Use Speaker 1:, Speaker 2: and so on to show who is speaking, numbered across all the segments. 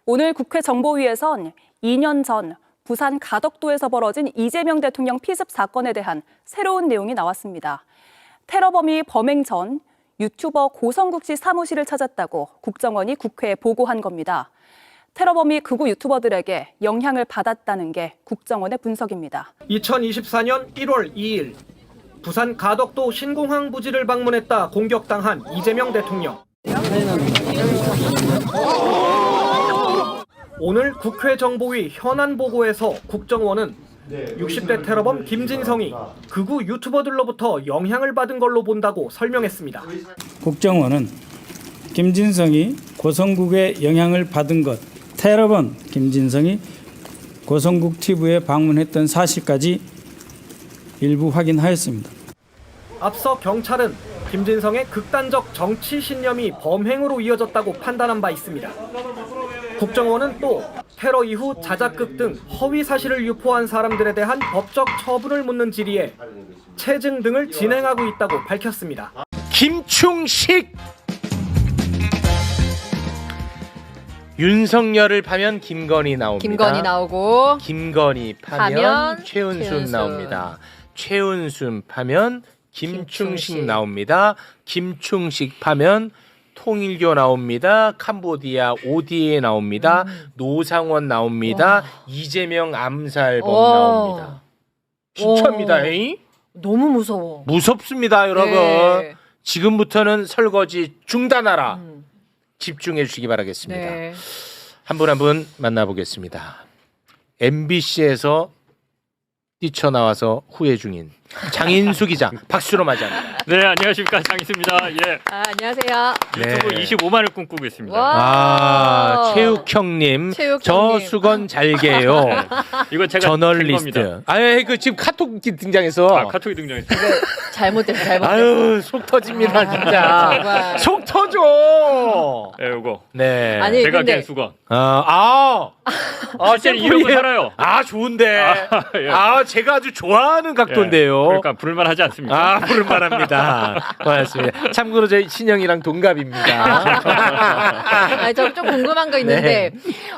Speaker 1: 오늘 국회 정보위에선 2년 전 부산 가덕도에서 벌어진 이재명 대통령 피습 사건에 대한 새로운 내용이 나왔습니다. 테러범이 범행 전 유튜버 고성국 씨 사무실을 찾았다고 국정원이 국회에 보고한 겁니다. 테러범이 극우 유튜버들에게 영향을 받았다는 게 국정원의 분석입니다.
Speaker 2: 2024년 1월 2일 부산 가덕도 신공항 부지를 방문했다 공격당한 이재명 대통령. 오늘 국회 정보위 현안 보고에서 국정원은 60대 테러범 김진성이 극우 유튜버들로부터 영향을 받은 걸로 본다고 설명했습니다.
Speaker 3: 국정원은 김진성이 고성국의 영향을 받은 것, 테러범 김진성이 고성국 TV에 방문했던 사실까지 일부 확인하였습니다.
Speaker 2: 앞서 경찰은 김진성의 극단적 정치 신념이 범행으로 이어졌다고 판단한 바 있습니다. 국정원은 또 테러 이후 자작극 등 허위 사실을 유포한 사람들에 대한 법적 처분을 묻는 질의에 체증 등을 진행하고 있다고 밝혔습니다.
Speaker 4: 김충식! 윤석열을 파면 김건희 나옵니다.
Speaker 5: 김건희 나오고
Speaker 4: 김건희 파면 최은순 나옵니다. 최은순 파면 김충식 나옵니다. 김충식 파면 통일교 나옵니다. 캄보디아 ODA 나옵니다. 노상원 나옵니다.
Speaker 5: 와.
Speaker 4: 이재명 암살범 나옵니다. 진짜입니다. 에이?
Speaker 5: 너무 무서워.
Speaker 4: 무섭습니다, 여러분.
Speaker 5: 네.
Speaker 4: 지금부터는 설거지 중단하라. 집중해 주시기 바라겠습니다.
Speaker 5: 네.
Speaker 4: 한 분 한 분 만나보겠습니다. MBC에서 뛰쳐나와서 후회 중인 장인수 기자 박수로 맞이합니다.
Speaker 6: 네, 안녕하십니까, 장희수입니다. 예.
Speaker 5: 안녕하세요.
Speaker 6: 유튜브
Speaker 4: 네.
Speaker 6: 25만을 꿈꾸고 있습니다.
Speaker 5: 와.
Speaker 4: 체육형님, 저 수건 잘게요.
Speaker 6: 이거 제가
Speaker 4: 저널리스트. 아유, 그 지금 카톡 등장해서.
Speaker 6: 카톡이 등장했어요.
Speaker 5: 잘못됐어.
Speaker 4: 아유, 속 터집니다, 진짜.
Speaker 5: 정말.
Speaker 4: 속 터져.
Speaker 6: 네, 이거.
Speaker 4: 네.
Speaker 5: 아니,
Speaker 6: 제가
Speaker 5: 근데
Speaker 6: 깬 수건.
Speaker 4: 샘플이
Speaker 6: 실제 이러고 살아요.
Speaker 4: 좋은데.
Speaker 6: 예.
Speaker 4: 제가 아주 좋아하는 각도인데요.
Speaker 6: 그러니까 부를만하지 않습니까?
Speaker 4: 부를만합니다. 고맙습니다. 참고로 저희 친형이랑 동갑입니다.
Speaker 5: 아니, 저 좀 궁금한 거 있는데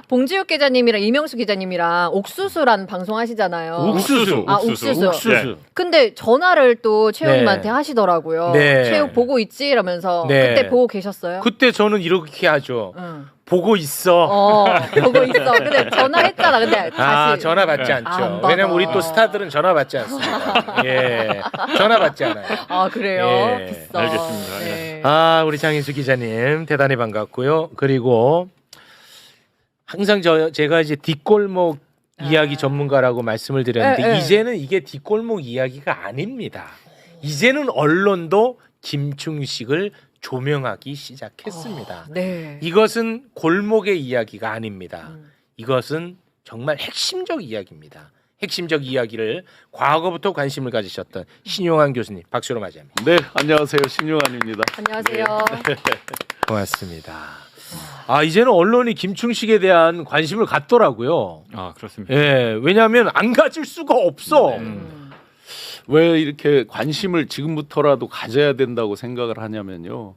Speaker 5: 봉지욱 기자님이랑 이명수 기자님이랑 옥수수라는 방송 하시잖아요.
Speaker 4: 옥수수.
Speaker 5: 옥수수.
Speaker 6: 네.
Speaker 5: 근데 전화를 또 최욱님한테 하시더라고요.
Speaker 4: 네.
Speaker 5: 최욱 보고 있지? 이러면서
Speaker 4: 네.
Speaker 5: 그때 보고 계셨어요?
Speaker 4: 그때 저는 이렇게 하죠.
Speaker 5: 응.
Speaker 4: 보고 있어.
Speaker 5: 보고 있어. 근데 전화했잖아. 근데 다시
Speaker 4: 전화 받지
Speaker 5: 안
Speaker 4: 않죠.
Speaker 5: 받아.
Speaker 4: 왜냐면 우리 또 스타들은 전화 받지 않습니다. 예. 전화 받지 않아요.
Speaker 5: 그래요?
Speaker 4: 예.
Speaker 5: 비싸.
Speaker 6: 알겠습니다.
Speaker 5: 네.
Speaker 4: 우리 장인수 기자님 대단히 반갑고요. 그리고 항상 제가 이제 뒷골목 이야기 전문가라고 말씀을 드렸는데 이제는 이게 뒷골목 이야기가 아닙니다. 이제는 언론도 김충식을 조명하기 시작했습니다.
Speaker 5: 네.
Speaker 4: 이것은 골목의 이야기가 아닙니다. 이것은 정말 핵심적 이야기입니다. 핵심적 이야기를 과거부터 관심을 가지셨던 신용환 교수님 박수로 맞이합니다.
Speaker 7: 네, 안녕하세요. 신용환입니다.
Speaker 5: 안녕하세요.
Speaker 4: 고맙습니다. 이제는 언론이 김충식에 대한 관심을 갖더라고요.
Speaker 6: 그렇습니다.
Speaker 4: 예, 왜냐하면 안 가질 수가 없어.
Speaker 7: 왜 이렇게 관심을 지금부터라도 가져야 된다고 생각을 하냐면요.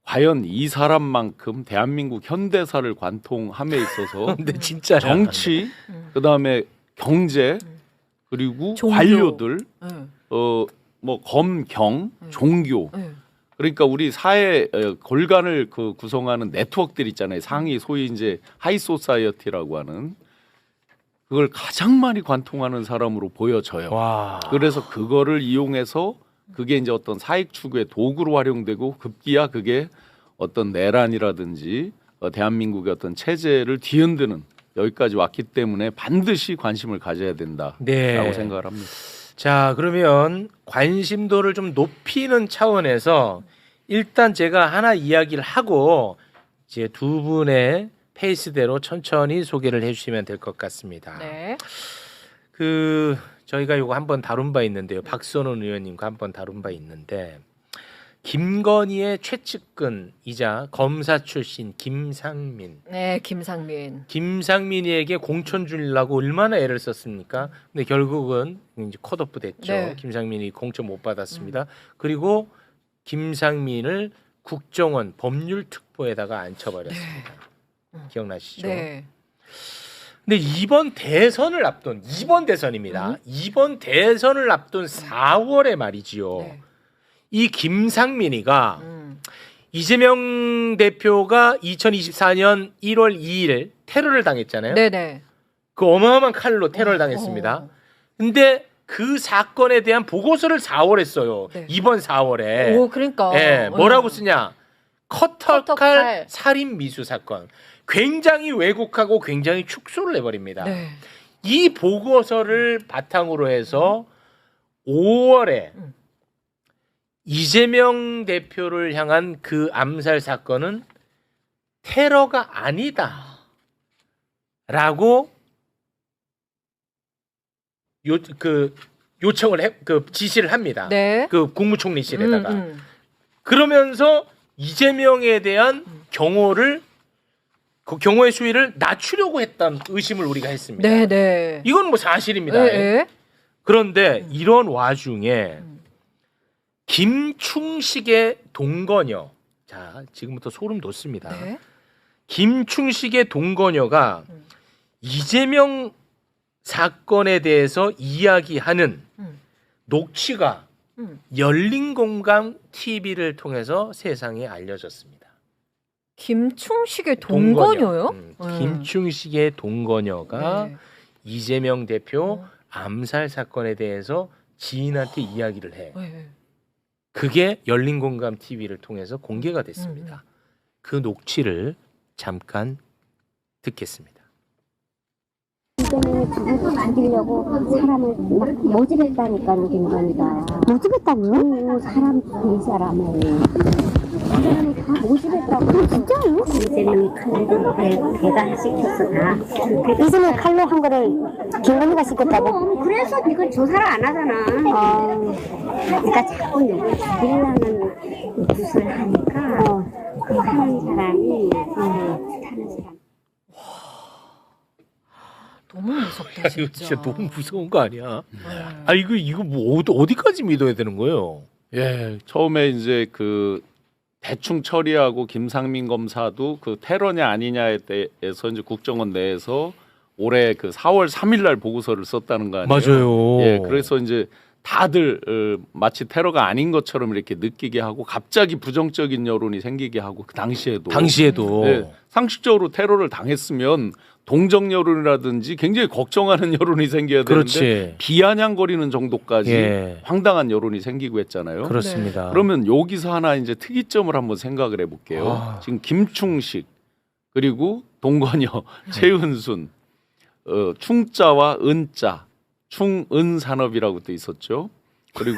Speaker 7: 과연 이 사람만큼 대한민국 현대사를 관통함에 있어서
Speaker 4: 근데 진짜
Speaker 7: 정치, 그다음에 경제, 그리고
Speaker 5: 종교.
Speaker 7: 관료들,
Speaker 5: 응.
Speaker 7: 뭐 검경, 종교. 그러니까 우리 사회 골간을 구성하는 네트워크들 있잖아요. 상위 소위 이제 하이 소사이어티라고 하는 그걸 가장 많이 관통하는 사람으로 보여져요.
Speaker 4: 와.
Speaker 7: 그래서 그거를 이용해서 그게 이제 어떤 사익 추구의 도구로 활용되고 급기야 그게 어떤 내란이라든지 대한민국의 어떤 체제를 뒤흔드는 여기까지 왔기 때문에 반드시 관심을 가져야 된다라고 생각을 합니다.
Speaker 4: 자, 그러면 관심도를 좀 높이는 차원에서 일단 제가 하나 이야기를 하고 이제 두 분의 페이스대로 천천히 소개를 해주시면 될 것 같습니다.
Speaker 5: 네.
Speaker 4: 저희가 이거 한번 다룬 바 있는데요. 박선원 의원님과 한번 다룬 바 있는데 김건희의 최측근이자 검사 출신 김상민.
Speaker 5: 네, 김상민.
Speaker 4: 김상민이에게 공천 주려고 얼마나 애를 썼습니까? 근데 결국은 이제 컷오프 됐죠.
Speaker 5: 네.
Speaker 4: 김상민이 공천 못 받았습니다. 그리고 김상민을 국정원 법률특보에다가 앉혀버렸습니다. 기억나시죠?
Speaker 5: 네.
Speaker 4: 근데 이번 대선입니다. 이번 대선을 앞둔 4월에 말이지요.
Speaker 5: 네.
Speaker 4: 이 김상민이가 이재명 대표가 2024년 1월 2일 테러를 당했잖아요.
Speaker 5: 네네.
Speaker 4: 그 어마어마한 칼로 테러를 당했습니다. 근데 그 사건에 대한 보고서를 4월에 써요.
Speaker 5: 네.
Speaker 4: 이번 4월에.
Speaker 5: 오, 그러니까.
Speaker 4: 예, 뭐라고 쓰냐? 커터칼
Speaker 5: 커터칼.
Speaker 4: 살인 미수 사건. 굉장히 왜곡하고 굉장히 축소를 해버립니다.
Speaker 5: 네.
Speaker 4: 이 보고서를 바탕으로 해서 5월에 이재명 대표를 향한 그 암살 사건은 테러가 아니다라고 요청을 지시를 합니다.
Speaker 5: 네.
Speaker 4: 그 국무총리실에다가.
Speaker 5: 음.
Speaker 4: 그러면서 이재명에 대한 경호의 수위를 낮추려고 했던 의심을 우리가 했습니다.
Speaker 5: 네네.
Speaker 4: 이건 뭐 사실입니다.
Speaker 5: 네.
Speaker 4: 그런데 이런 와중에 김충식의 동거녀, 자 지금부터 소름 돋습니다.
Speaker 5: 네.
Speaker 4: 김충식의 동거녀가 이재명 사건에 대해서 이야기하는 녹취가 열린공감 TV를 통해서 세상에 알려졌습니다.
Speaker 5: 김충식의 동거녀요?
Speaker 4: 김충식의 동거녀가
Speaker 5: 네.
Speaker 4: 이재명 대표 암살 사건에 대해서 지인한테 이야기를 해.
Speaker 5: 네.
Speaker 4: 그게 열린공감 TV를 통해서 공개가 됐습니다. 그 녹취를 잠깐 듣겠습니다.
Speaker 8: 이재명이 자기를 죽이려고 사람을 막 모집했다니까요, 김건희가. 모집했다고요? 사람, 이 사람을. 이 사람이 다 모집했다고. 진짜요? 이재명이 칼로 배달시켰어, 다. 이재명이 칼로 한 거를 김건희가 시켰다고? 그래서 이걸 조사를 안 하잖아. 그러니까 자꾸 누굴 죽이려는 짓을 하니까 그 하는 사람이 하는 사람.
Speaker 5: 너무 무섭다
Speaker 4: 이거
Speaker 5: 진짜.
Speaker 4: 진짜 너무 무서운 거 아니야? 아 이거 뭐 어디까지 믿어야 되는 거예요?
Speaker 7: 예, 처음에 이제 그 대충 처리하고 김상민 검사도 그 테러냐 아니냐에 대해서 이제 국정원 내에서 올해 그 4월 3일 날 보고서를 썼다는 거 아니에요?
Speaker 4: 맞아요.
Speaker 7: 예, 그래서 이제 다들 마치 테러가 아닌 것처럼 이렇게 느끼게 하고 갑자기 부정적인 여론이 생기게 하고 그 당시에도 예, 상식적으로 테러를 당했으면 동정 여론이라든지 굉장히 걱정하는 여론이 생겨야 되는데
Speaker 4: 그렇지.
Speaker 7: 비아냥거리는 정도까지
Speaker 4: 예.
Speaker 7: 황당한 여론이 생기고 했잖아요.
Speaker 4: 그렇습니다.
Speaker 7: 그러면 여기서 하나 이제 특이점을 한번 생각을 해볼게요. 지금 김충식 그리고 동건녀, 최은순, 충자와 은자, 충은산업이라고 또 있었죠. 그리고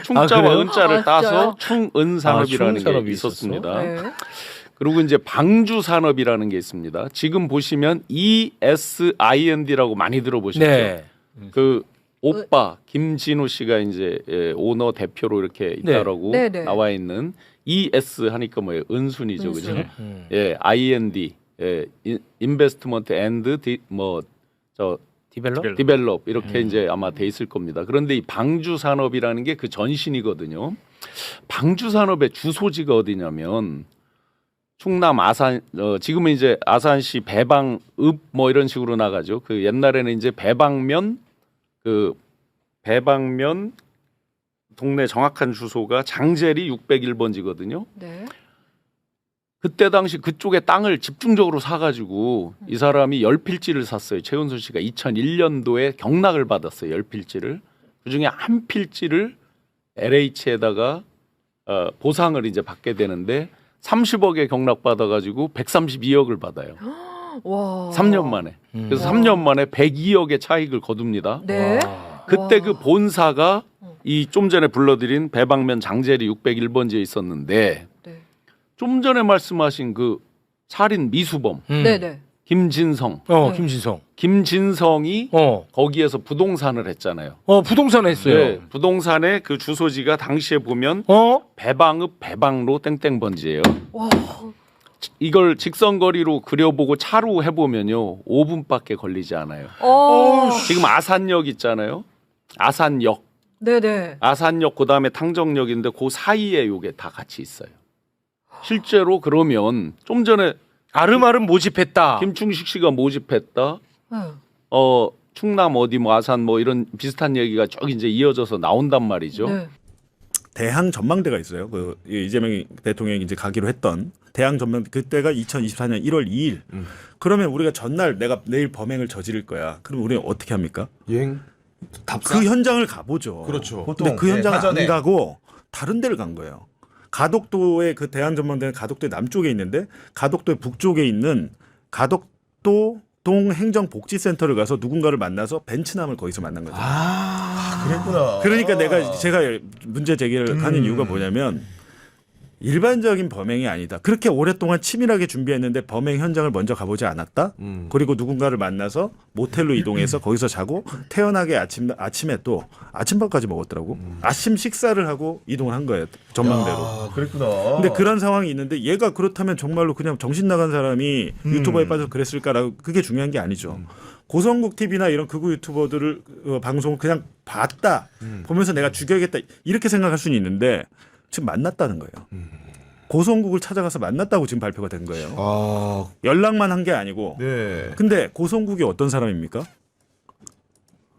Speaker 7: 충자와
Speaker 4: 그래요?
Speaker 7: 은자를 따서
Speaker 5: 진짜요?
Speaker 7: 충은산업이라는 게
Speaker 4: 충산업이
Speaker 7: 있었습니다.
Speaker 5: 네.
Speaker 7: 그리고 이제 방주산업이라는 게 있습니다. 지금 보시면 ESIND라고 많이 들어보셨죠.
Speaker 4: 네.
Speaker 7: 그 오빠 김진우 씨가 이제 오너 대표로 이렇게 있다라고
Speaker 5: 네, 네.
Speaker 7: 나와 있는 ES 하니까 뭐예요? 은순이죠,
Speaker 5: 은순.
Speaker 7: 그죠? 예, IND, 예, 인베스트먼트 앤드 뭐저 디벨롭 이렇게 이제 아마 돼 있을 겁니다. 그런데 이 방주 산업이라는 게 그 전신이거든요. 방주 산업의 주소지가 어디냐면 충남 아산 지금은 이제 아산시 배방읍 뭐 이런 식으로 나가죠. 그 옛날에는 이제 배방면 동네 정확한 주소가 장제리 601번지거든요.
Speaker 5: 네.
Speaker 7: 그때 당시 그쪽에 땅을 집중적으로 사가지고 이 사람이 10필지를 샀어요. 최은순 씨가 2001년도에 경락을 받았어요. 10필지를. 그중에 한 필지를 LH에다가 보상을 이제 받게 되는데 30억에 경락 받아가지고 132억을 받아요.
Speaker 5: 와.
Speaker 7: 3년 만에. 그래서 3년 만에 102억의 차익을 거둡니다.
Speaker 5: 네.
Speaker 7: 그때
Speaker 5: 와.
Speaker 7: 그 본사가 이 좀 전에 불러드린 배방면 장제리 601번지에 있었는데
Speaker 5: 네.
Speaker 7: 좀 전에 말씀하신 그 살인 미수범
Speaker 5: 네네.
Speaker 7: 김진성.
Speaker 4: 김진성.
Speaker 7: 김진성이 거기에서 부동산을 했잖아요.
Speaker 4: 부동산 했어요.
Speaker 7: 네, 부동산의 그 주소지가 당시에 보면 배방읍 배방로 땡땡번지예요.
Speaker 5: 와.
Speaker 7: 이걸 직선거리로 그려보고 차로 해보면요 5분밖에 걸리지 않아요. 지금 아산역 있잖아요. 아산역,
Speaker 5: 네네.
Speaker 7: 아산역 그 다음에 탕정역인데 그 사이에 요게 다 같이 있어요. 실제로 그러면 좀 전에
Speaker 4: 아름아름 모집했다.
Speaker 7: 김충식 씨가 모집했다.
Speaker 5: 응.
Speaker 7: 충남 어디 뭐 아산 뭐 이런 비슷한 얘기가 쭉 이제 이어져서 나온단 말이죠.
Speaker 5: 네.
Speaker 9: 대항 전망대가 있어요. 그 이재명 대통령이 이제 가기로 했던 대항 전망 그때가 2024년 1월 2일. 그러면 우리가 전날 내가 내일 범행을 저지를 거야. 그럼 우리는 어떻게 합니까?
Speaker 10: 여행
Speaker 9: 그 현장을 가보죠.
Speaker 10: 그렇죠.
Speaker 9: 근데 그 현장을 안 가고 다른 데를 간 거예요. 가덕도의 그 대항 전망대는 가덕도의 남쪽에 있는데 가덕도의 북쪽에 있는 가덕도 동 행정복지센터를 가서 누군가를 만나서 벤츠남을 거기서 만난 거죠.
Speaker 10: 그랬구나.
Speaker 9: 그러니까 제가 문제 제기를 하는 이유가 뭐냐면 일반적인 범행이 아니다. 그렇게 오랫동안 치밀하게 준비했는데 범행 현장을 먼저 가보지 않았다. 그리고 누군가를 만나서 모텔로 이동해서 거기서 자고 태연하게 아침에 또 아침밥까지 먹었더라고. 아침 식사를 하고 이동을 한 거예요. 전망대로.
Speaker 10: 야, 그랬구나.
Speaker 9: 근데 그런 상황이 있는데 얘가 그렇다면 정말로 그냥 정신 나간 사람이 유튜버에 빠져서 그랬을까라고 그게 중요한 게 아니죠. 고성국 TV나 이런 극우 유튜버들을 방송을 그냥 봤다 보면서 내가 죽여야겠다 이렇게 생각할 수는 있는데 지금 만났다는 거예요. 고성국을 찾아가서 만났다고 지금 발표가 된 거예요.
Speaker 10: 아,
Speaker 9: 연락만 한 게 아니고.
Speaker 10: 네.
Speaker 9: 근데 고성국이 어떤 사람입니까?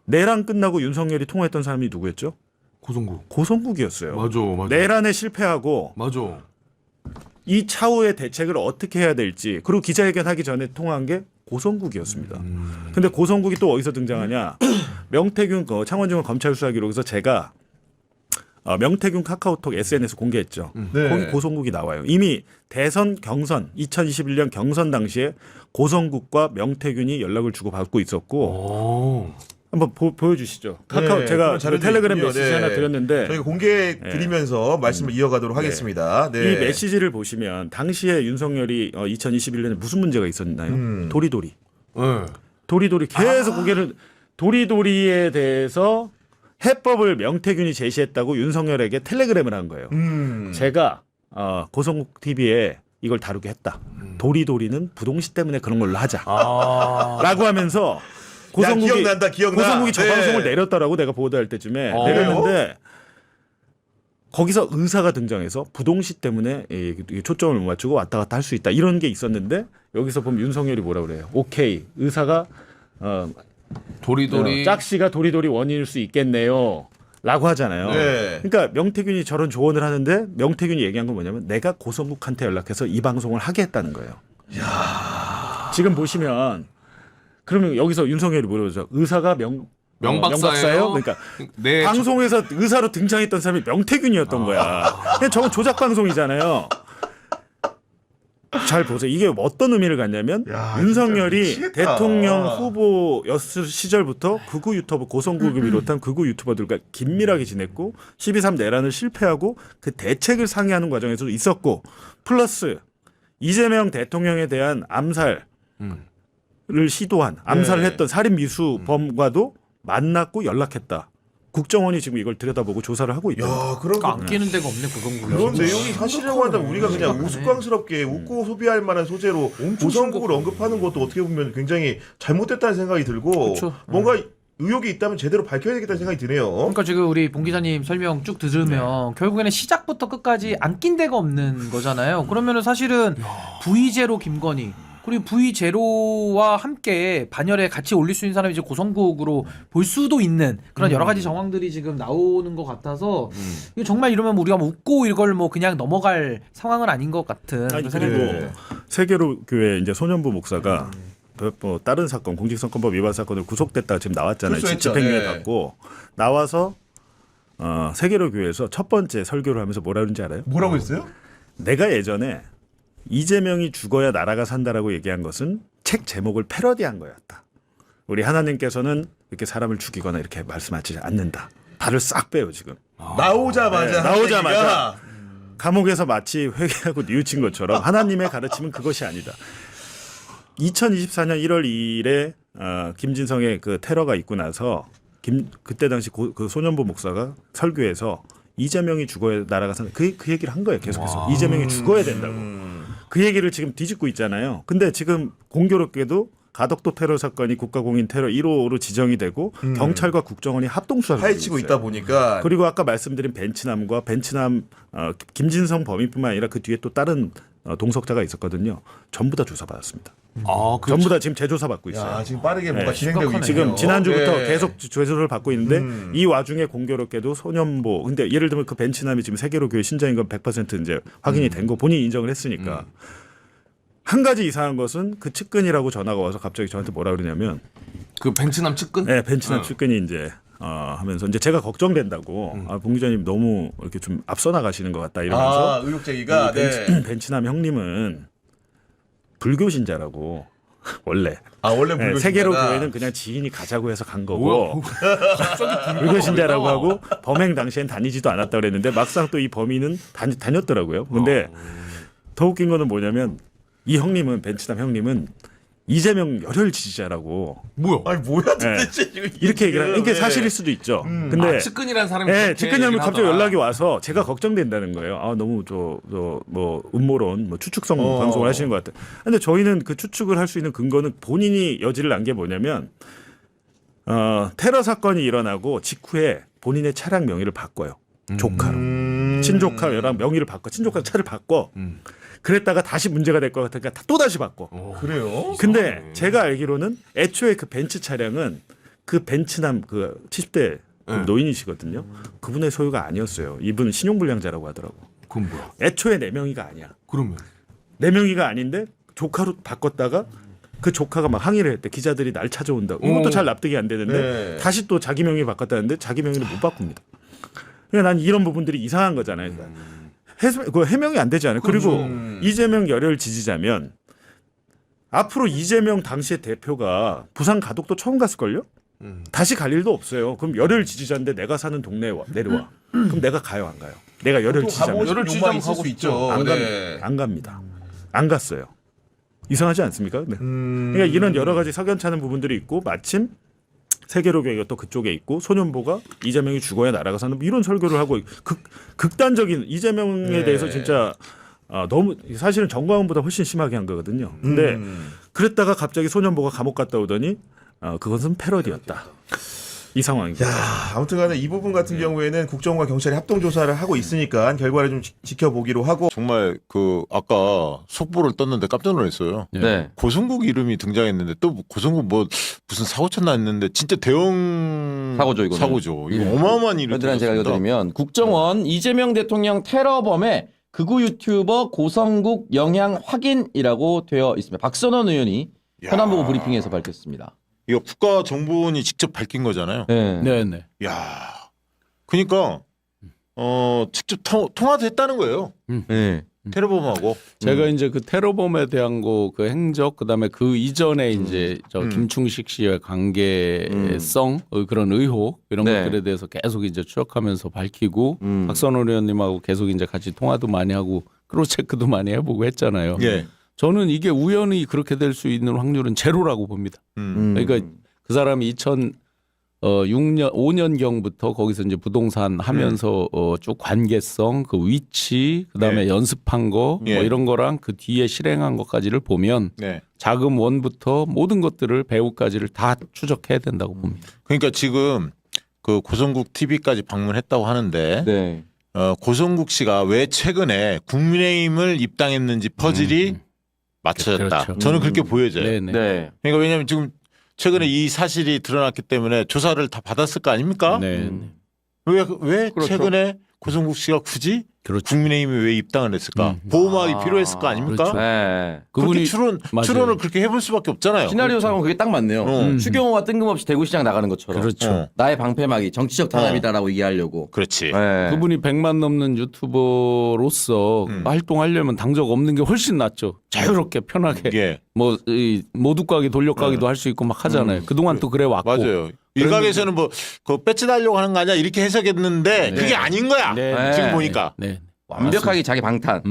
Speaker 9: 내란 끝나고 윤석열이 통화했던 사람이 누구였죠?
Speaker 10: 고성국.
Speaker 9: 고성국이었어요.
Speaker 10: 맞아.
Speaker 9: 내란에 실패하고
Speaker 10: 맞아.
Speaker 9: 이 차후의 대책을 어떻게 해야 될지 그리고 기자회견 하기 전에 통화한 게 고성국이었습니다. 근데 고성국이 또 어디서 등장하냐? 명태균 창원지검 검찰 수사기록에서 제가 명태균 카카오톡 SNS 공개했죠.
Speaker 10: 네.
Speaker 9: 거기 고성국이 나와요. 이미 대선 경선 2021년 경선 당시에 고성국과 명태균이 연락을 주고받고 있었고 한번 보여주시죠. 카카오
Speaker 10: 네,
Speaker 9: 제가
Speaker 10: 그런 자료도
Speaker 9: 텔레그램
Speaker 10: 있군요.
Speaker 9: 메시지
Speaker 10: 네.
Speaker 9: 하나 드렸는데
Speaker 10: 저희가 공개 드리면서 말씀을 이어가도록 하겠습니다. 네.
Speaker 9: 이 메시지를 보시면 당시에 윤석열이 2021년에 무슨 문제가 있었나요? 도리도리.
Speaker 10: 네.
Speaker 9: 도리도리 계속 고개를 도리도리에 대해서 해법을 명태균이 제시했다고 윤석열에게 텔레그램을 한 거예요. 제가 고성국 TV에 이걸 다루게 했다. 도리도리는 부동시 때문에 그런 걸로 하자. 라고 하면서
Speaker 10: 기억난다.
Speaker 9: 고성국이 저
Speaker 10: 네.
Speaker 9: 방송을 내렸다라고 내가 보도할 때쯤에 내렸는데 거기서 의사가 등장해서 부동시 때문에 초점을 못 맞추고 왔다 갔다 할 수 있다. 이런 게 있었는데 여기서 보면 윤석열이 뭐라 그래요. 오케이. 의사가
Speaker 10: 도리도리.
Speaker 9: 짝씨가 도리도리 원인일 수 있겠네요. 라고 하잖아요.
Speaker 10: 네.
Speaker 9: 그러니까 명태균이 저런 조언을 하는데 명태균이 얘기한 건 뭐냐면 내가 고성국한테 연락해서 이 방송을 하게 했다는 거예요. 지금 보시면 그러면 여기서 윤석열이 뭐라고 의사가 명박사예요? 그러니까
Speaker 10: 네.
Speaker 9: 방송에서 의사로 등장했던 사람이 명태균이었던 거야. 근데 저건 조작 방송이잖아요. 잘 보세요. 이게 어떤 의미를 갖냐면 윤석열이
Speaker 10: 미치겠다.
Speaker 9: 대통령 후보였을 시절부터 극우 유튜버 고성국을 비롯한 극우 유튜버들과 긴밀하게 지냈고 12.3 내란을 실패하고 그 대책을 상의하는 과정에서도 있었고 플러스 이재명 대통령에 대한 암살을 시도한 암살을 했던 살인 미수범과도 만났고 연락했다. 국정원이 지금 이걸 들여다보고 조사를 하고 있다.
Speaker 10: 야, 그런
Speaker 6: 안 끼는 데가 없네 고성국이.
Speaker 10: 그런 내용이 사실이라고 한다면 우리가 그냥 우스꽝스럽게 웃고 소비할 만한 소재로 고성국을 언급하는 것도 어떻게 보면 굉장히 잘못됐다는 생각이 들고
Speaker 6: 그쵸.
Speaker 10: 뭔가 의혹이 있다면 제대로 밝혀야 되겠다는 생각이 드네요.
Speaker 11: 그러니까 지금 우리 봉 기자님 설명 쭉 들으면 결국에는 시작부터 끝까지 안 낀 데가 없는 거잖아요. 그러면은 사실은 V0 김건희 그리고 V0와 함께 반열에 같이 올릴 수 있는 사람이 이제 고성국으로 볼 수도 있는 그런 여러 가지 정황들이 지금 나오는 것 같아서 이거 정말 이러면 우리가 뭐 웃고 이걸 뭐 그냥 넘어갈 상황은 아닌 것 같은
Speaker 9: 아니,
Speaker 11: 생각이
Speaker 9: 그리고
Speaker 11: 듭니다.
Speaker 9: 세계로교회 이제 소년부 목사가 뭐 다른 사건 공직선거법 위반 사건으로 구속됐다가 지금 나왔잖아요.
Speaker 10: 출소했죠.
Speaker 9: 집행유예
Speaker 10: 네.
Speaker 9: 받고 나와서 세계로교회에서 첫 번째 설교를 하면서 뭐라 그런지 알아요?
Speaker 10: 뭐라고 했어요?
Speaker 9: 내가 예전에 이재명이 죽어야 나라가 산다라고 얘기한 것은 책 제목을 패러디한 거였다. 우리 하나님께서는 이렇게 사람을 죽이거나 이렇게 말씀하지 않는다. 발을 싹 빼요 지금.
Speaker 10: 나오자마자
Speaker 9: 나오자마자 감옥에서 마치 회개하고 뉘우친 것처럼 하나님의 가르침은 그것이 아니다. 2024년 1월 2일에 김진성의 그 테러가 있고 나서 그때 당시 그 소년부 목사가 설교에서 이재명이 죽어야 나라가 산다. 그 얘기를 한 거예요. 계속해서. 이재명이 죽어야 된다고. 그 얘기를 지금 뒤집고 있잖아요. 근데 지금 공교롭게도 가덕도 테러 사건이 국가공인 테러 1호로 지정이 되고 경찰과 국정원이 합동수사를
Speaker 10: 파헤치고 있다 보니까
Speaker 9: 그리고 아까 말씀드린 벤츠남과 벤츠남 김진성 범인뿐만 아니라 그 뒤에 또 다른 동석자가 있었거든요. 전부 다 조사받았습니다. 전부 다 지금 재조사 받고 있어요.
Speaker 10: 야, 지금 빠르게 뭔가
Speaker 9: 네.
Speaker 10: 진행되고 있네요.
Speaker 9: 지금 지난주부터
Speaker 10: 네.
Speaker 9: 계속 조사를 받고 있는데 이 와중에 공교롭게도 소년보 근데 예를 들면 그 벤츠남이 지금 세계로 교회 신자인 건 100% 이제 확인이 된 거 본인이 인정을 했으니까 한 가지 이상한 것은 그 측근이라고 전화가 와서 갑자기 저한테 뭐라 그러냐면
Speaker 12: 그 벤츠남 측근?
Speaker 9: 네, 벤츠남 측근이 이제 하면서 이제 제가 걱정된다고 봉 기자님 너무 이렇게 좀 앞서 나가시는 것 같다 이러면서
Speaker 10: 의혹 제기가 네.
Speaker 9: 벤츠남 형님은 불교 신자라고 원래
Speaker 10: 원래
Speaker 9: 네,
Speaker 10: 불교
Speaker 9: 세계로
Speaker 10: 신자다.
Speaker 9: 교회는 그냥 지인이 가자고 해서 간 거고 불교 신자라고 하고 범행 당시엔 다니지도 않았다 그랬는데 막상 또 이 범인은 다녔더라고요. 근데 더 웃긴 거는 뭐냐면 이 형님은 벤츠남 형님은 이재명 열혈 지지자라고
Speaker 12: 뭐야?
Speaker 10: 아니 뭐야 도대체 지금
Speaker 9: 이렇게 얘기를 하는 이게
Speaker 10: 네.
Speaker 9: 사실일 수도 있죠. 근데
Speaker 12: 측근이라는 사람이
Speaker 9: 네,
Speaker 12: 그렇게
Speaker 9: 측근이면
Speaker 12: 얘기를
Speaker 9: 갑자기
Speaker 12: 하더라.
Speaker 9: 연락이 와서 제가 걱정된다는 거예요. 너무 뭐 음모론, 뭐 추측성 방송을 하시는 것 같아요. 근데 저희는 그 추측을 할 수 있는 근거는 본인이 여지를 난 게 뭐냐면 테러 사건이 일어나고 직후에 본인의 차량 명의를 바꿔요. 조카로. 친조카랑 명의를 바꿔. 친조카 차를 바꿔. 그랬다가 다시 문제가 될 것 같으니까 또 다시 바꿔.
Speaker 10: 그래요?
Speaker 9: 근데 제가 알기로는 애초에 그 벤츠 차량은 그 벤츠남 그 70대 그 노인이시거든요. 그분의 소유가 아니었어요. 이분은 신용불량자라고 하더라고.
Speaker 12: 그건 뭐야?
Speaker 9: 애초에 내 명의가 아니야.
Speaker 12: 그러면
Speaker 9: 내 명의가 아닌데 조카로 바꿨다가 그 조카가 막 항의를 했대. 기자들이 날 찾아온다고. 이것도 잘 납득이 안 되는데
Speaker 10: 네.
Speaker 9: 다시 또 자기 명의 바꿨다는데 자기 명의를 못 바꿉니다. 그러니까 난 이런 부분들이 이상한 거잖아요. 그 해명이 안 되지 않아요. 그리고 이재명 열혈 지지자면 앞으로 이재명 당시의 대표가 부산 가덕도 처음 갔을걸요? 다시 갈 일도 없어요. 그럼 열혈 지지자인데 내가 사는 동네에 내려와. 그럼 내가 가요, 안 가요? 내가 열혈 지지자면
Speaker 10: 열혈 지지자만 있을 수 있죠.
Speaker 9: 안,
Speaker 10: 네.
Speaker 9: 안 갑니다. 안 갔어요. 이상하지 않습니까? 네. 그러니까 이런 여러 가지 석연찮은 부분들이 있고 마침 세계로 교회가 또 그쪽에 있고 소년보가 이재명이 죽어야 나라가 사는 이런 설교를 하고 극단적인 이재명에 대해서 진짜 너무 사실은 정광훈보다 훨씬 심하게 한 거거든요. 근데 그랬다가 갑자기 소년보가 감옥 갔다 오더니 그것은 패러디였다. 이 상황입니다.
Speaker 10: 아무튼간에 이 부분 같은 경우에는 국정원과 경찰이 합동 조사를 하고 있으니까 결과를 좀 지켜보기로 하고
Speaker 13: 정말 그 아까 속보를 떴는데 깜짝 놀랐어요.
Speaker 6: 네.
Speaker 13: 고성국 이름이 등장했는데 또 고성국 뭐 무슨 사고 쳤나 했는데 진짜 대형
Speaker 6: 사고죠, 이거는.
Speaker 13: 사고죠. 이거 어마어마한 일을
Speaker 6: 얘들한 제가
Speaker 13: 벌였습니다.
Speaker 6: 읽어드리면 국정원 이재명 대통령 테러범의 극우 유튜버 고성국 영향 확인이라고 되어 있습니다. 박선원 의원이 현안보고 브리핑에서 밝혔습니다.
Speaker 13: 이거 국가정보원이 직접 밝힌 거잖아요.
Speaker 6: 네.
Speaker 12: 네.
Speaker 13: 야, 그러니까 직접 통화도 했다는 거예요.
Speaker 6: 네.
Speaker 13: 테러범하고.
Speaker 3: 제가 이제 그 테러범에 대한 거 그 행적 그다음에 그 이전에 이제 저 김충식 씨의 관계성 그런 의혹 이런
Speaker 6: 네.
Speaker 3: 것들에 대해서 계속 이제 추적하면서 밝히고 박선원 의원님하고 계속 이제 같이 통화도 많이 하고 크로스 체크도 많이 해보고 했잖아요.
Speaker 13: 예.
Speaker 3: 저는 이게 우연히 그렇게 될 수 있는 확률은 제로라고 봅니다. 그러니까 그 사람이 5년경부터 거기서 이제 부동산 하면서 쭉 관계성, 그 위치, 그다음에
Speaker 13: 네.
Speaker 3: 연습한 거
Speaker 13: 예.
Speaker 3: 뭐 이런 거랑 그 뒤에 실행한 것까지를 보면
Speaker 13: 네.
Speaker 3: 자금 원부터 모든 것들을 배후까지를 다 추적해야 된다고 봅니다.
Speaker 13: 그러니까 지금 그 고성국 TV까지 방문했다고 하는데
Speaker 6: 네.
Speaker 13: 고성국 씨가 왜 최근에 국민의힘을 입당했는지 퍼즐이 맞춰졌다.
Speaker 3: 그렇죠.
Speaker 13: 저는 그렇게 보여져요.
Speaker 3: 네네.
Speaker 6: 네.
Speaker 13: 그러니까 왜냐하면 지금 최근에 이 사실이 드러났기 때문에 조사를 다 받았을 거 아닙니까?
Speaker 3: 네.
Speaker 13: 왜
Speaker 6: 그렇죠.
Speaker 13: 최근에 고성국 씨가 굳이
Speaker 3: 그렇죠.
Speaker 13: 국민의힘에 왜 입당을 했을까? 보호막이 필요했을 거 아닙니까?
Speaker 3: 그렇죠.
Speaker 6: 네.
Speaker 13: 그렇게
Speaker 3: 그분이 맞아요.
Speaker 13: 추론을 그렇게 해볼 수밖에 없잖아요.
Speaker 6: 시나리오 상은 그게 딱 맞네요. 추경호가 뜬금없이 대구시장 나가는 것처럼.
Speaker 3: 그렇죠.
Speaker 6: 나의 방패막이 정치적 단합이다라고 얘기하려고.
Speaker 13: 그렇지.
Speaker 6: 네.
Speaker 3: 그분이 100만 넘는 유튜버로서 활동하려면 당적 없는 게 훨씬 낫죠. 자유롭게 편하게
Speaker 13: 예.
Speaker 3: 뭐 이 모두가기 돌려가기도 할 수 있고 막 하잖아요. 그동안 또 그래 왔고.
Speaker 13: 맞아요. 일각에서는 뭐 그 배치 달려고 하는 거 아니야 이렇게 해석했는데 그게 아닌 거야.
Speaker 3: 네.
Speaker 13: 지금 보니까.
Speaker 3: 네.
Speaker 6: 완벽하게 자기 방탄을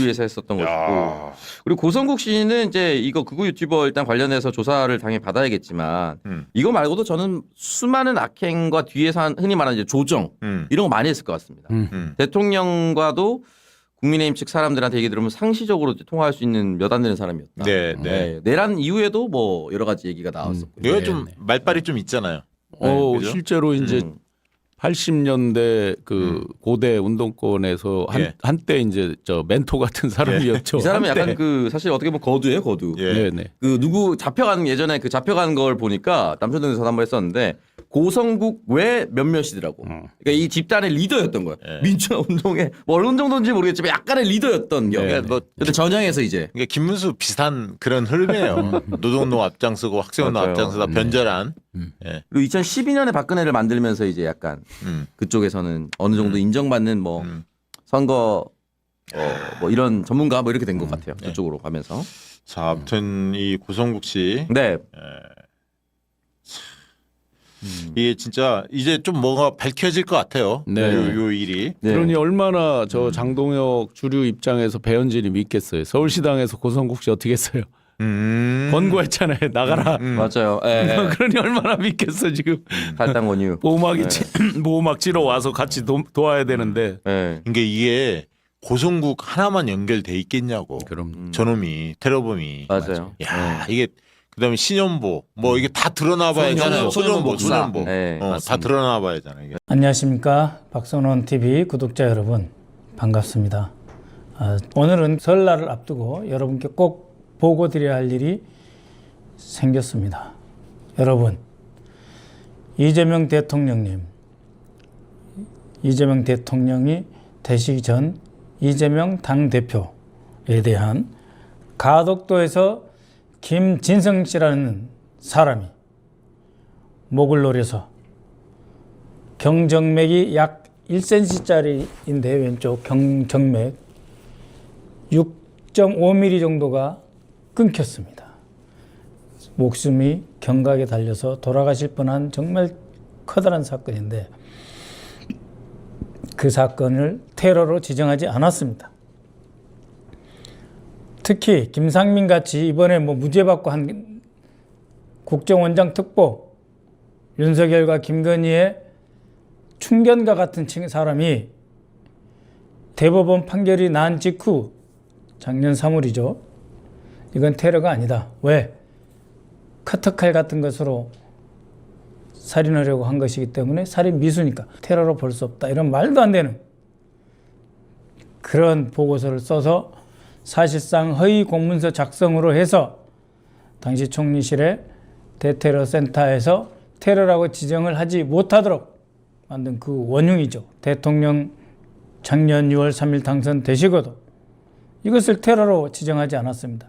Speaker 6: 위해서 했었던 것이고. 그리고 고성국 씨는 이제 이거 극우 유튜버 일단 관련해서 조사를 당연히 받아야겠지만 이거 말고도 저는 수많은 악행과 뒤에서 흔히 말하는 이제 조정 이런 거 많이 했을 것 같습니다. 대통령과도 국민의힘 측 사람들한테 얘기 들으면 상시적으로 통화할 수 있는 몇 안 되는 사람이었다.
Speaker 13: 네, 네.
Speaker 6: 내란 이후에도 뭐 여러 가지 얘기가 나왔었고.
Speaker 13: 내가 좀 말빨이 좀 있잖아요. 그죠?
Speaker 3: 실제로 이제 80년대 그 고대 운동권에서 한때 이제 저 멘토 같은 사람이었죠.
Speaker 6: 이 사람은
Speaker 3: 한때.
Speaker 6: 약간 그 사실 어떻게 보면 거두예요, 거두.
Speaker 3: 네네.
Speaker 6: 그 누구 잡혀간 예전에 그 잡혀간 걸 보니까 남천동에서 한번 했었는데 고성국 외 몇몇이더라고. 그러니까 이 집단의 리더였던 거야. 민주화 운동의 뭐 어느 정도인지 모르겠지만 약간의 리더였던 경. 근데 전향해서 이제.
Speaker 13: 그러니까 김문수 비슷한 그런 흐름이에요. 노동운동 앞장서고 학생운동
Speaker 6: 맞아요.
Speaker 13: 앞장서다 변절한.
Speaker 6: 그리고 2012년에 박근혜를 만들면서 이제 약간 그쪽에서는 어느 정도 인정받는 뭐 선거 뭐 이런 전문가 뭐 이렇게 된 것 같아요. 그쪽으로 가면서.
Speaker 13: 자, 아무튼 이 고성국 씨.
Speaker 6: 네.
Speaker 13: 이게 진짜 이제 좀 뭔가 밝혀질 것 같아요.
Speaker 3: 네.
Speaker 13: 요 일이.
Speaker 3: 그러니 얼마나 저 장동혁 주류 입장에서 배현진이 믿겠어요. 서울시당에서 고성국 씨 어떻게 했어요? 권고했잖아요. 나가라.
Speaker 6: 맞아요.
Speaker 3: 그러니 얼마나 믿겠어 지금.
Speaker 6: 탈당 원유.
Speaker 3: 보호막 치러 와서 같이 도와야 되는데.
Speaker 13: 그러니까 이게 고성국 하나만 연결돼 있겠냐고.
Speaker 3: 그럼
Speaker 13: 저놈이 테러범이.
Speaker 6: 맞아요.
Speaker 13: 야 이게 그다음에 신현보 뭐 이게 다 드러나봐야잖아요. 소년보, 조년보. 다 드러나봐야잖아요. 이게.
Speaker 14: 안녕하십니까. 박선원 TV 구독자 여러분 반갑습니다. 오늘은 설날을 앞두고 여러분께 꼭 보고 드려야 할 일이 생겼습니다. 여러분, 이재명 대통령이 되시기 전 이재명 당대표에 대한 가덕도에서 김진성 씨라는 사람이 목을 노려서 경정맥이 약 1cm짜리인데 왼쪽 경정맥 6.5mm 정도가 끊겼습니다. 목숨이 경각에 달려서 돌아가실 뻔한 정말 커다란 사건인데 그 사건을 테러로 지정하지 않았습니다. 특히 김상민 같이 이번에 뭐 무죄 받고 한 국정원장 특보 윤석열과 김건희의 충견과 같은 사람이 대법원 판결이 난 직후 작년 3월이죠. 이건 테러가 아니다. 왜? 커터칼 같은 것으로 살인하려고 한 것이기 때문에 살인 미수니까 테러로 볼 수 없다. 이런 말도 안 되는 그런 보고서를 써서 사실상 허위 공문서 작성으로 해서 당시 총리실의 대테러 센터에서 테러라고 지정을 하지 못하도록 만든 그 원흉이죠. 대통령 작년 6월 3일 당선되시고도 이것을 테러로 지정하지 않았습니다.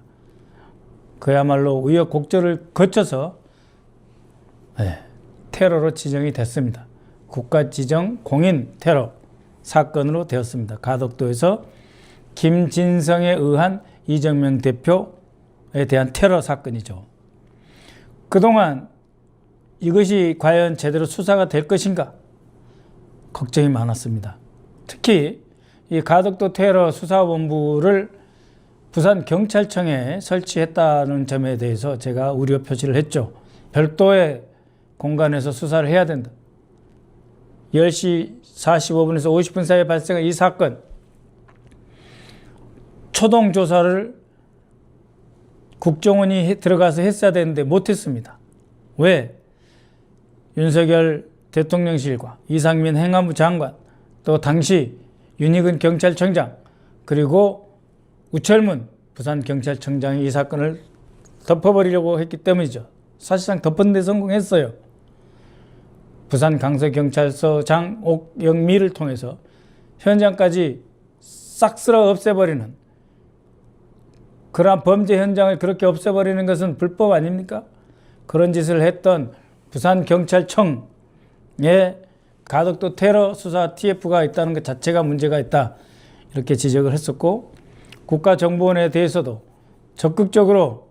Speaker 14: 그야말로 우여곡절을 거쳐서 테러로 지정이 됐습니다. 국가 지정 공인 테러 사건으로 되었습니다. 가덕도에서 김진성에 의한 이재명 대표에 대한 테러 사건이죠. 그동안 이것이 과연 제대로 수사가 될 것인가 걱정이 많았습니다. 특히 이 가덕도 테러 수사본부를 부산경찰청에 설치했다는 점에 대해서 제가 우려 표시를 했죠. 별도의 공간에서 수사를 해야 된다. 10시 45분에서 50분 사이에 발생한 이 사건 초동 조사를 국정원이 들어가서 했어야 되는데 못했습니다. 왜? 윤석열 대통령실과 이상민 행안부 장관 또 당시 윤희근 경찰청장 그리고 우철문 부산경찰청장이 이 사건을 덮어버리려고 했기 때문이죠. 사실상 덮은 데 성공했어요. 부산 강서경찰서장 옥영미를 통해서 현장까지 싹 쓸어 없애버리는 그러한 범죄 현장을 그렇게 없애버리는 것은 불법 아닙니까? 그런 짓을 했던 부산경찰청에 가덕도 테러 수사 TF가 있다는 것 자체가 문제가 있다. 이렇게 지적을 했었고 국가정보원에 대해서도 적극적으로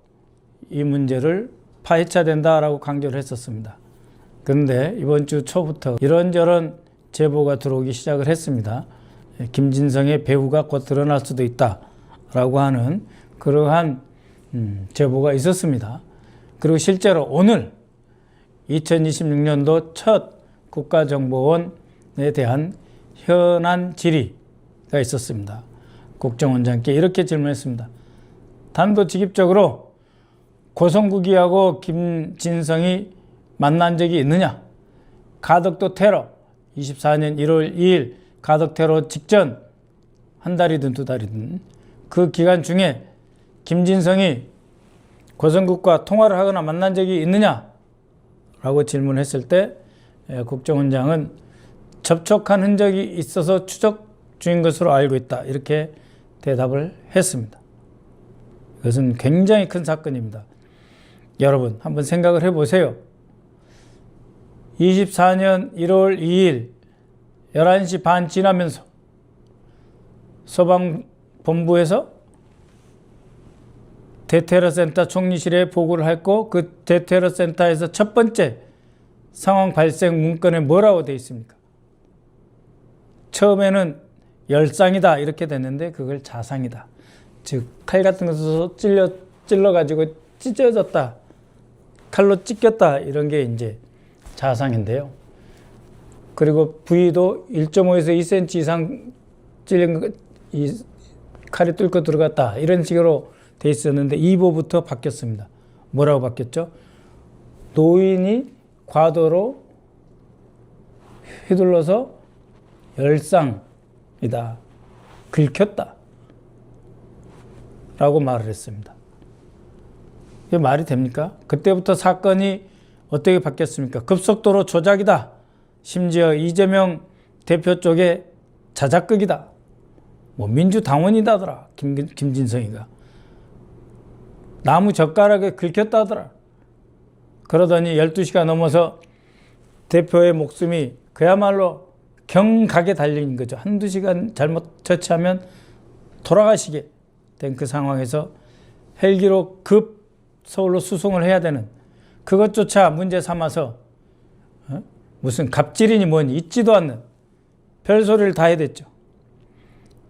Speaker 14: 이 문제를 파헤쳐야 된다라고 강조를 했었습니다. 그런데 이번 주 초부터 이런저런 제보가 들어오기 시작을 했습니다. 김진성의 배후가 곧 드러날 수도 있다라고 하는 그러한 제보가 있었습니다. 그리고 실제로 오늘 2026년도 첫 국가정보원에 대한 현안 질의가 있었습니다. 국정원장께 이렇게 질문했습니다. 단도직입적으로 고성국이하고 김진성이 만난 적이 있느냐? 가덕도 테러 24년 1월 2일 가덕 테러 직전 한 달이든 두 달이든 그 기간 중에 김진성이 고성국과 통화를 하거나 만난 적이 있느냐? 라고 질문했을 때 국정원장은 접촉한 흔적이 있어서 추적 중인 것으로 알고 있다. 이렇게 대답을 했습니다. 이것은 굉장히 큰 사건입니다. 여러분 한번 생각을 해보세요. 24년 1월 2일 11시 반 지나면서 소방본부에서 대테러센터 총리실에 보고를 했고 그 대테러센터에서 첫 번째 상황 발생 문건에 뭐라고 되어 있습니까? 처음에는 열상이다 이렇게 됐는데 그걸 자상이다. 즉 칼 같은 것으로 찔러가지고 찢어졌다. 칼로 찢겼다. 이런 게 이제 자상인데요. 그리고 부위도 1.5에서 2cm 이상 찔린 거, 이 칼이 뚫고 들어갔다. 이런 식으로 돼 있었는데 2보부터 바뀌었습니다. 뭐라고 바뀌었죠? 노인이 과도로 휘둘러서 열상이다. 긁혔다. 라고 말을 했습니다. 이게 말이 됩니까? 그때부터 사건이 어떻게 바뀌었습니까? 급속도로 조작이다. 심지어 이재명 대표 쪽에 자작극이다. 뭐 민주당원이다더라. 김진성이가. 나무 젓가락에 긁혔다더라. 그러더니 12시가 넘어서 대표의 목숨이 그야말로 경각에 달린 거죠. 한두 시간 잘못 처치하면 돌아가시게 된 그 상황에서 헬기로 급 서울로 수송을 해야 되는 그것조차 문제 삼아서 무슨 갑질이니 뭐니 있지도 않는 별소리를 다 해댔죠.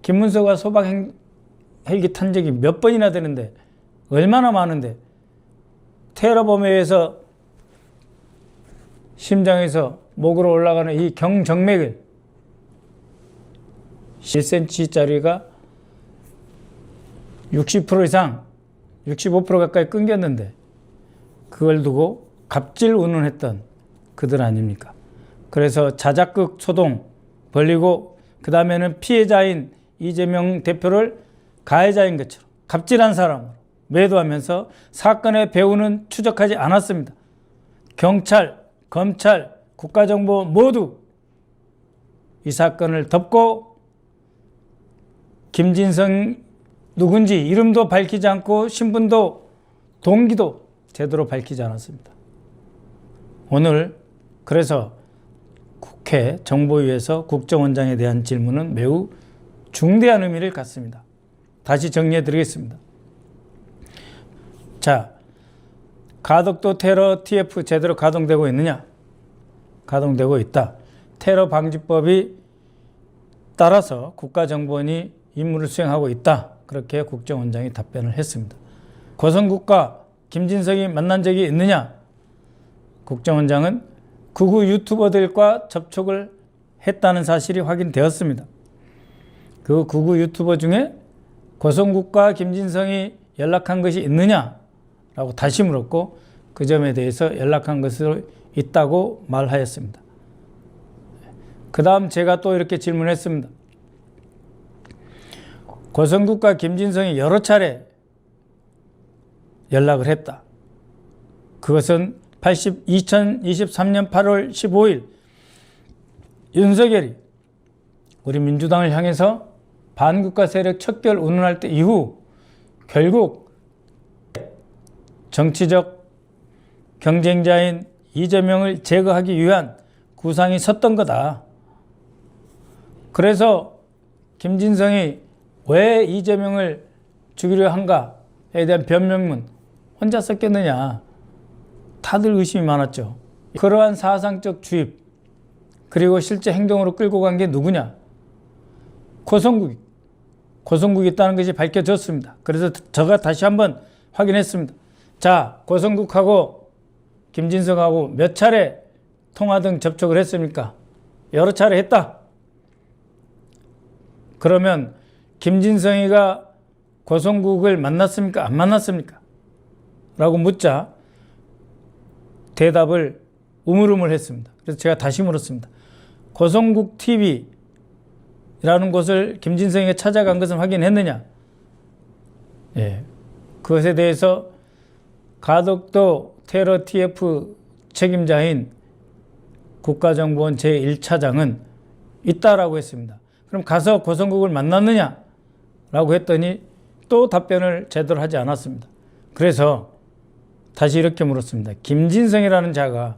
Speaker 14: 김문수가 소방 헬기 탄 적이 몇 번이나 되는데 얼마나 많은데 테러범에 의해서 심장에서 목으로 올라가는 이 경정맥을 1cm짜리가 60% 이상 65% 가까이 끊겼는데 그걸 두고 갑질 운운했던 그들 아닙니까? 그래서 자작극 소동 벌리고 그 다음에는 피해자인 이재명 대표를 가해자인 것처럼 갑질한 사람으로 매도하면서 사건의 배후는 추적하지 않았습니다. 경찰, 검찰, 국가정보 모두 이 사건을 덮고 김진성 누군지 이름도 밝히지 않고 신분도 동기도 제대로 밝히지 않았습니다. 오늘 그래서 국회 정보위에서 국정원장에 대한 질문은 매우 중대한 의미를 갖습니다. 다시 정리해 드리겠습니다. 자, 가덕도 테러 TF 제대로 가동되고 있느냐? 가동되고 있다. 테러 방지법이 따라서 국가정보원이 임무를 수행하고 있다. 그렇게 국정원장이 답변을 했습니다. 고성국과 김진성이 만난 적이 있느냐? 국정원장은 극우 유튜버들과 접촉을 했다는 사실이 확인되었습니다. 그 극우 유튜버 중에 고성국과 김진성이 연락한 것이 있느냐라고 다시 물었고 그 점에 대해서 연락한 것으로 있다고 말하였습니다. 그 다음 제가 또 이렇게 질문했습니다. 고성국과 김진성이 여러 차례 연락을 했다. 그것은 2023년 8월 15일 윤석열이 우리 민주당을 향해서 반국가 세력 척결 운운할 때 이후 결국 정치적 경쟁자인 이재명을 제거하기 위한 구상이 섰던 거다. 그래서 김진성이 왜 이재명을 죽이려 한가에 대한 변명문 혼자 썼겠느냐. 다들 의심이 많았죠. 그러한 사상적 주입 그리고 실제 행동으로 끌고 간 게 누구냐. 고성국이 있다는 것이 밝혀졌습니다. 그래서 제가 다시 한번 확인했습니다. 자, 고성국하고 김진성하고 몇 차례 통화 등 접촉을 했습니까? 여러 차례 했다. 그러면 김진성이가 고성국을 만났습니까? 안 만났습니까? 라고 묻자 대답을 우물우물했습니다. 그래서 제가 다시 물었습니다. 고성국 TV라는 곳을 김진성이가 찾아간 것은 확인했느냐? 예, 그것에 대해서 가덕도 테러 TF 책임자인 국가정보원 제1차장은 있다라고 했습니다. 그럼 가서 고성국을 만났느냐? 라고 했더니 또 답변을 제대로 하지 않았습니다. 그래서 다시 이렇게 물었습니다. 김진성이라는 자가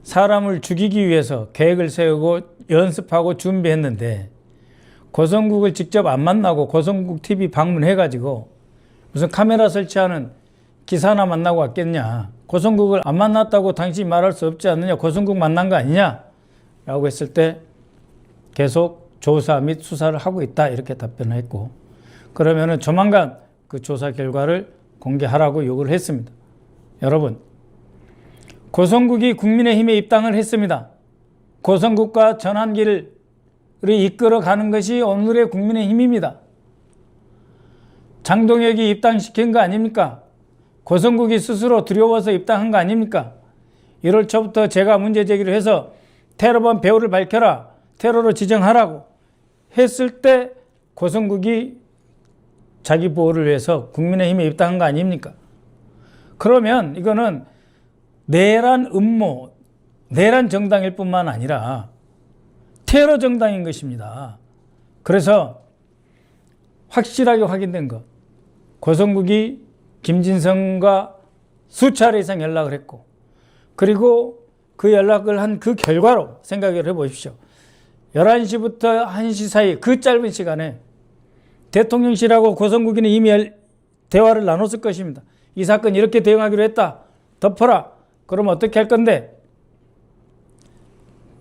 Speaker 14: 사람을 죽이기 위해서 계획을 세우고 연습하고 준비했는데 고성국을 직접 안 만나고 고성국 TV 방문해가지고 무슨 카메라 설치하는 기사나 만나고 왔겠냐. 고성국을 안 만났다고 당신이 말할 수 없지 않느냐. 고성국 만난 거 아니냐. 라고 했을 때 계속 조사 및 수사를 하고 있다. 이렇게 답변을 했고 그러면은 조만간 그 조사 결과를 공개하라고 요구를 했습니다. 여러분, 고성국이 국민의힘에 입당을 했습니다. 고성국과 전환기를 이끌어가는 것이 오늘의 국민의힘입니다. 장동혁이 입당시킨 거 아닙니까? 고성국이 스스로 두려워서 입당한 거 아닙니까? 1월 초부터 제가 문제 제기를 해서 테러범 배후를 밝혀라, 테러로 지정하라고 했을 때 고성국이 자기 보호를 위해서 국민의힘에 입당한 거 아닙니까? 그러면 이거는 내란 음모, 내란 정당일 뿐만 아니라 테러 정당인 것입니다. 그래서 확실하게 확인된 것, 고성국이 김진성과 수차례 이상 연락을 했고 그리고 그 연락을 한 그 결과로 생각을 해보십시오. 11시부터 1시 사이 그 짧은 시간에 대통령실하고 고성국이는 이미 대화를 나눴을 것입니다. 이 사건 이렇게 대응하기로 했다. 덮어라. 그럼 어떻게 할 건데?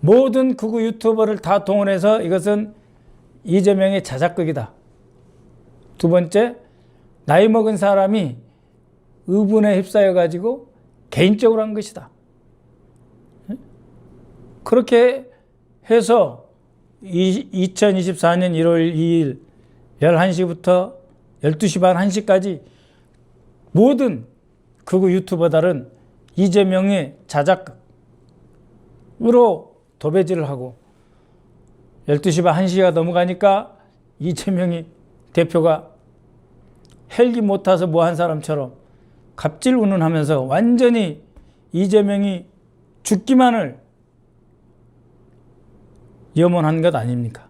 Speaker 14: 모든 극우 유튜버를 다 동원해서 이것은 이재명의 자작극이다. 두 번째, 나이 먹은 사람이 의분에 휩싸여가지고 개인적으로 한 것이다. 그렇게 해서 2024년 1월 2일 11시부터 12시 반 1시까지 모든 극우 유튜버들은 이재명의 자작극으로 도배질을 하고 12시 반 1시가 넘어가니까 이재명이 대표가 헬기 못 타서 뭐 한 사람처럼 갑질 운운하면서 완전히 이재명이 죽기만을 염원한 것 아닙니까?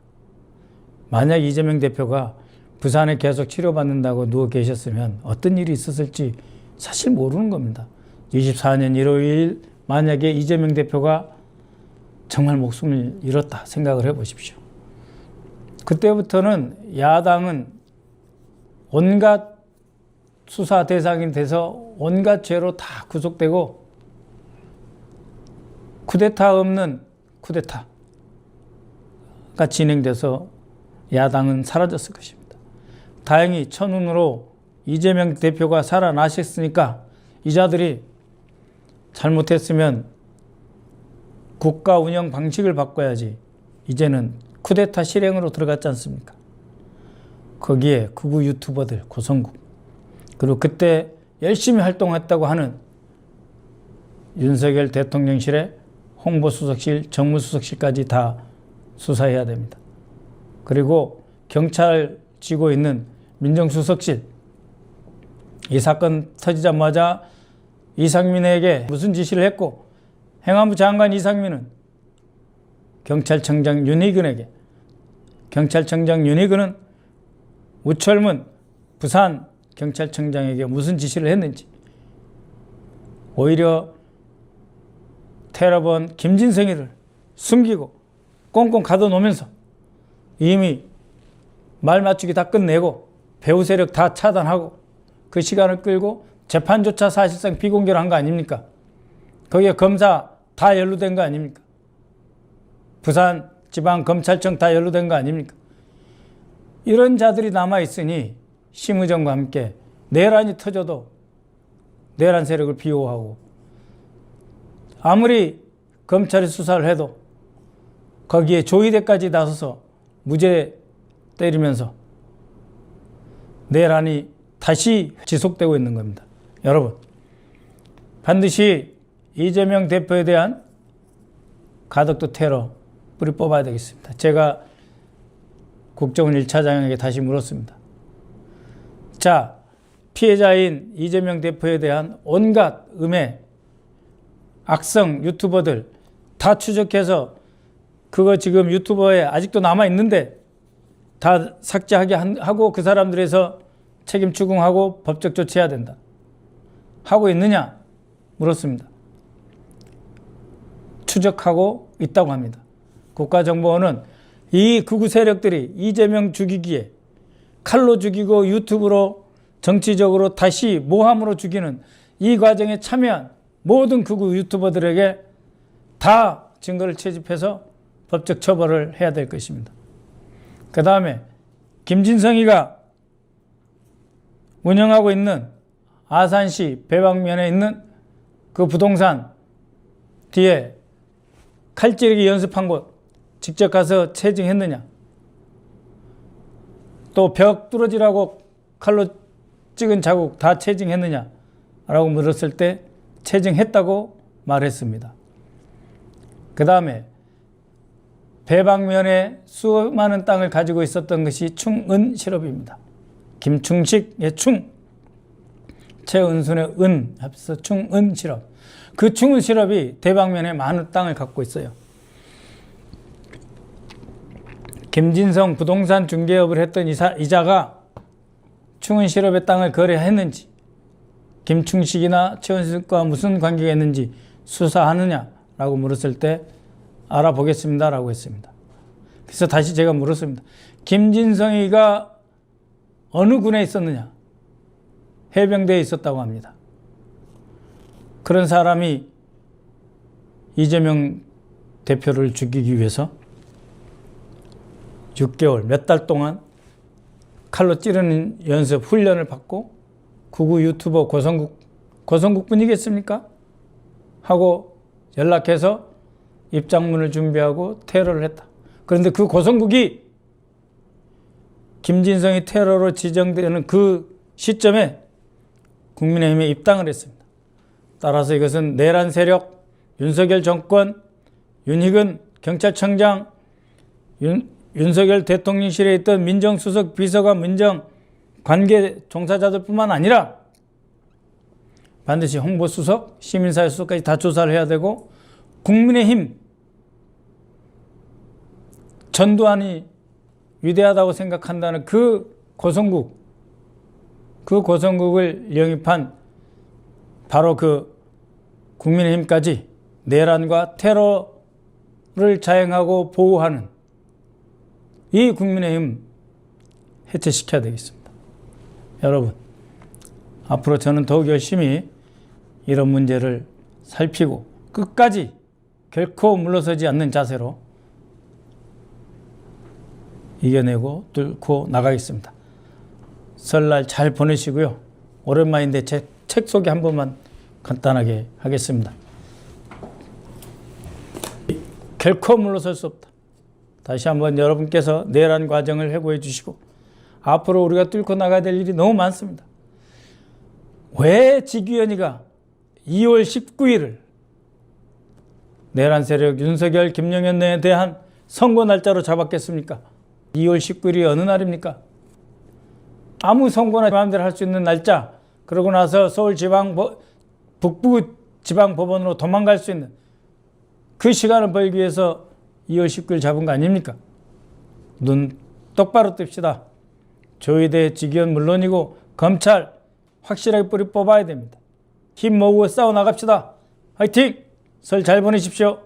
Speaker 14: 만약 이재명 대표가 부산에 계속 치료받는다고 누워 계셨으면 어떤 일이 있었을지 사실 모르는 겁니다. 24년 1월 2일 만약에 이재명 대표가 정말 목숨을 잃었다 생각을 해보십시오. 그때부터는 야당은 온갖 수사 대상이 돼서 온갖 죄로 다 구속되고 쿠데타 없는 쿠데타가 진행돼서 야당은 사라졌을 것입니다. 다행히 천운으로 이재명 대표가 살아나셨으니까 이자들이 잘못했으면 국가 운영 방식을 바꿔야지 이제는 쿠데타 실행으로 들어갔지 않습니까? 거기에 극우 유튜버들 고성국 그리고 그때 열심히 활동했다고 하는 윤석열 대통령실의 홍보수석실, 정무수석실까지 다 수사해야 됩니다. 그리고 경찰 쥐고 있는 민정수석실 이 사건 터지자마자 이상민에게 무슨 지시를 했고 행안부 장관 이상민은 경찰청장 윤희근에게 경찰청장 윤희근은 우철문 부산 경찰청장에게 무슨 지시를 했는지 오히려 테러범 김진성이를 숨기고 꽁꽁 가둬놓으면서 이미 말 맞추기 다 끝내고 배후 세력 다 차단하고 그 시간을 끌고 재판조차 사실상 비공개로 한 거 아닙니까? 거기에 검사 다 연루된 거 아닙니까? 부산 지방검찰청 다 연루된 거 아닙니까? 이런 자들이 남아있으니 심의정과 함께 내란이 터져도 내란 세력을 비호하고 아무리 검찰이 수사를 해도 거기에 조의대까지 나서서 무죄 때리면서 내란이 다시 지속되고 있는 겁니다. 여러분, 반드시 이재명 대표에 대한 가덕도 테러 뿌리 뽑아야 되겠습니다. 제가 국정원 1차장에게 다시 물었습니다. 자, 피해자인 이재명 대표에 대한 온갖 음해, 악성 유튜버들 다 추적해서 그거 지금 유튜버에 아직도 남아있는데 다 삭제하게 하고 그 사람들에서 책임 추궁하고 법적 조치해야 된다. 하고 있느냐? 물었습니다. 추적하고 있다고 합니다. 국가정보원은 이 극우 세력들이 이재명 죽이기에 칼로 죽이고 유튜브로 정치적으로 다시 모함으로 죽이는 이 과정에 참여한 모든 극우 유튜버들에게 다 증거를 채집해서 법적 처벌을 해야 될 것입니다. 그 다음에 김진성이가 운영하고 있는 아산시 배방면에 있는 그 부동산 뒤에 칼찌르기 연습한 곳 직접 가서 체증했느냐? 또 벽 뚫어지라고 칼로 찍은 자국 다 체증했느냐? 라고 물었을 때 체증했다고 말했습니다. 그 다음에 배방면에 수많은 땅을 가지고 있었던 것이 충은 실업입니다. 김충식의 충, 최은순의 은 합해서 충은 실업. 그 충은 실업이 대방면에 많은 땅을 갖고 있어요. 김진성 부동산 중개업을 했던 이자가 충은 실업의 땅을 거래했는지, 김충식이나 최은순과 무슨 관계가 있는지 수사하느냐라고 물었을 때 알아보겠습니다라고 했습니다. 그래서 다시 제가 물었습니다. 김진성이가 어느 군에 있었느냐? 해병대에 있었다고 합니다. 그런 사람이 이재명 대표를 죽이기 위해서 6개월, 몇 달 동안 칼로 찌르는 연습, 훈련을 받고 극우 유튜버 고성국 분이겠습니까? 하고 연락해서 입장문을 준비하고 테러를 했다. 그런데 그 고성국이 김진성이 테러로 지정되는 그 시점에 국민의힘에 입당을 했습니다. 따라서 이것은 내란 세력, 윤석열 정권, 윤희근 경찰청장, 윤석열 대통령실에 있던 민정수석 비서관, 민정 관계 종사자들뿐만 아니라 반드시 홍보수석, 시민사회 수석까지 다 조사를 해야 되고 국민의힘 전두환이 위대하다고 생각한다는 그 고성국을 영입한 바로 그 국민의힘까지 내란과 테러를 자행하고 보호하는 이 국민의힘 해체시켜야 되겠습니다. 여러분, 앞으로 저는 더욱 열심히 이런 문제를 살피고 끝까지 결코 물러서지 않는 자세로 이겨내고 뚫고 나가겠습니다. 설날 잘 보내시고요. 오랜만인데 제 책 소개 한 번만 간단하게 하겠습니다. 결코 물러설 수 없다. 다시 한번 여러분께서 내란 과정을 회고해 주시고 앞으로 우리가 뚫고 나가야 될 일이 너무 많습니다. 왜 지기현이가 2월 19일을 내란 세력 윤석열, 김영현에 대한 선고 날짜로 잡았겠습니까? 2월 19일이 어느 날입니까? 아무 선고나 마음대로 할 수 있는 날짜, 그러고 나서 북부지방법원으로 도망갈 수 있는 그 시간을 벌기 위해서 2월 19일 잡은 거 아닙니까? 눈 똑바로 뜹시다. 조희대, 지기현 물론이고 검찰 확실하게 뿌리 뽑아야 됩니다. 힘 모으고 싸워 나갑시다. 화이팅! 설 잘 보내십시오.